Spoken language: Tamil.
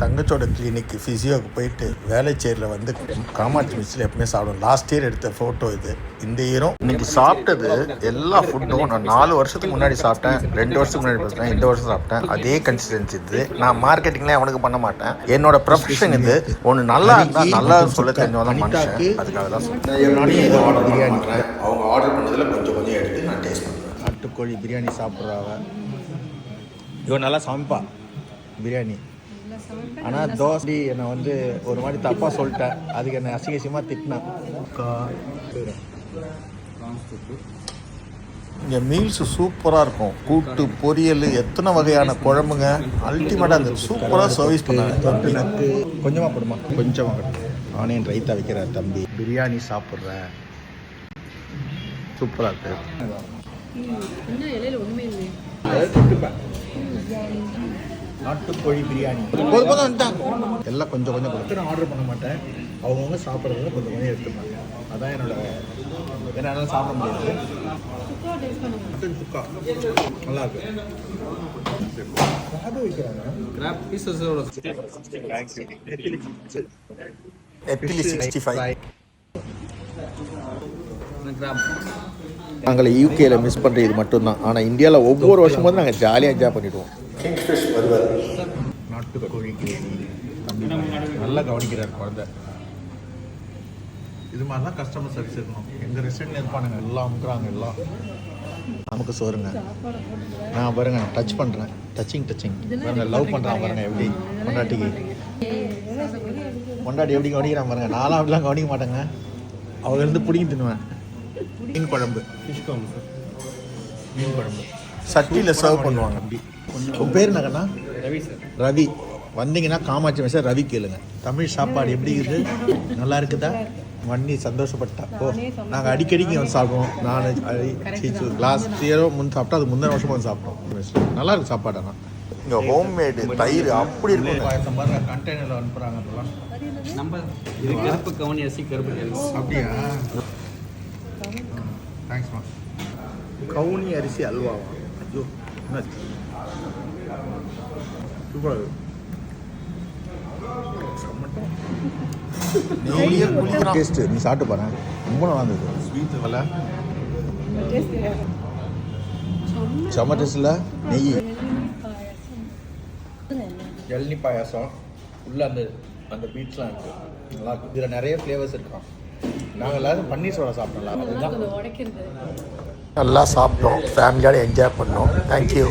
தங்கச்சோட கிளினிக் ஃபிசியோவுக்கு போயிட்டு வேலைச்சேரியில் வந்து காமாட்சி மிஸ்ஸில் எப்பவுமே சாப்பிடுவோம். லாஸ்ட் இயர் எடுத்த ஃபோட்டோ இது. இந்த இயரும் இன்னைக்கு சாப்பிட்டது எல்லா ஃபுட்டும் நான் 4 வருஷத்துக்கு முன்னாடி சாப்பிட்டேன், 2 வருஷத்துக்கு முன்னாடி பார்த்தேன், இந்த வருஷம் சாப்பிட்டேன். அதே கன்சிஸ்டன்சி இது. நான் மார்க்கெட்டிங்லாம் அவனுக்கு பண்ண மாட்டேன். என்னோட ப்ரொஃபஷன் இது. ஒன்று நல்லா இருந்தால் நல்லா சொல்ல தெரிஞ்சவங்க மனுஷன். அதுக்காக தான் சொல்கிறேன். பிரியாணி அவங்க ஆர்டர் பண்ணதில் கொஞ்சம் கொஞ்சம் எடுத்து நான் டேஸ்ட் பண்ணுவேன். நாட்டுக்கோழி பிரியாணி சாப்பிட்றாங்க. இவன் நல்லா சமைப்பா பிரியாணி. ஆனால் தோசை என்னை வந்து ஒரு மாதிரி தப்பாக சொல்லிட்டேன். அதுக்கு என்னை அசிங்கசியமாக திட்டினேன். இங்கே மீல்ஸு சூப்பராக இருக்கும். கூட்டு, பொரியல், எத்தனை வகையான குழம்புங்க. அல்டிமேட்டாக அந்த சூப்பராக சர்வீஸ் பண்ணாங்க. எனக்கு கொஞ்சமாக போடுமா, கொஞ்சமாக ஆனியன் ரைத்தா வைக்கிறார் தம்பி. பிரியாணி சாப்பிட்றேன், சூப்பராக இருக்கு. நாட்டுக்கோழி பிரியாணி போதும் வந்துட்டாங்க. எல்லாம் கொஞ்சம் கொஞ்சம் கொடுத்து நான் ஆர்டர் பண்ண மாட்டேன். அவங்கவுங்க சாப்பிட்றதுல கொஞ்சம் கொஞ்சம் எடுத்துப்பாங்க. அதான் என்னால் சாப்பிட முடியாது. மட்டன் சுக்கா நல்லா இருக்கு. நாங்கள் யூகேல மிஸ் பண்ணுற இது மட்டும்தான். ஆனால் இந்தியாவில் ஒவ்வொரு வருஷமும் வந்து நாங்கள் ஜாலியாக என்ஜாய் பண்ணிவிடுவோம். கிங்ஃபிஷ் வருவார். நாட்டுக்கோழி நல்லா கவனிக்கிறார் குழந்தை. இது மாதிரி தான் கஸ்டமர் சர்வீஸ் இருக்கணும். எங்கள் ரெஸ்டாரண்ட்டில் இருப்பானுங்க, எல்லாம் அமுக்குறாங்க. எல்லாம் நமக்கு சோறுங்க. நான் பாருங்க டச் பண்ணுறேன். டச்சிங் பாருங்க. லவ் பண்ணுறான் பாருங்க. எப்படி பொண்டாட்டி எப்படி கவனிக்கிறான் பாருங்க. நானும் அப்படிலாம் கவனிக்க மாட்டேங்க. அவங்க இருந்து பிடிங்கி தின்னுவேன். மீன் குழம்பு, மீன் குழம்பு சட்டியில் சர்வ் பண்ணுவாங்க. அப்படி உன் பேர் என்னங்கண்ணா? ரவி சார். ரவி வந்தீங்கன்னா காமாட்சி மெஸ்ஸை ரவி கேளுங்க. தமிழ் சாப்பாடு எப்படி இருக்குது, நல்லா இருக்குதா? வண்டி சந்தோஷப்பட்டா. ஓ, நாங்கள் அடிக்கடிக்கு வந்து சாப்பிடுவோம். நான் லாஸ்ட் இயரோ சாப்பிட்டா, அது முந்தின வருஷமாக வந்து சாப்பிட்டோம். நல்லா இருக்கு சாப்பாடு. ஆனால் இங்கே ஹோம்மேடு தயிர் அப்படி இருக்கும். கண்டெய்னரில் அனுப்புகிறாங்க. அதெல்லாம் நம்ம இது கருப்பு கவுனி அரிசி, கருப்பு அப்படியா? தேங்க்ஸ்மா. கவுனி அரிசி அல்வாவா? ஐயோ சூப்பர். டேஸ்ட்டு நீ சாப்பிட்டு பாரு. ரொம்ப நல்லா இருந்தது. ஸ்வீட் வில செம்ம டேஸ்ட்டில். நெய் இளநீ பாயாசம் உள்ள அந்த பீட்ஸ்லாம் இருக்குது. நல்லா இருக்குது. இதில் நிறைய ஃப்ளேவர்ஸ் இருக்கான். நாங்கள் எல்லோரும் பன்னீர் சோடா சாப்பிட்டோம்ல, அதுதான் நல்லா சாப்பிட்டோம். ஃபேமிலியோட என்ஜாய் பண்ணோம். தேங்க்யூ.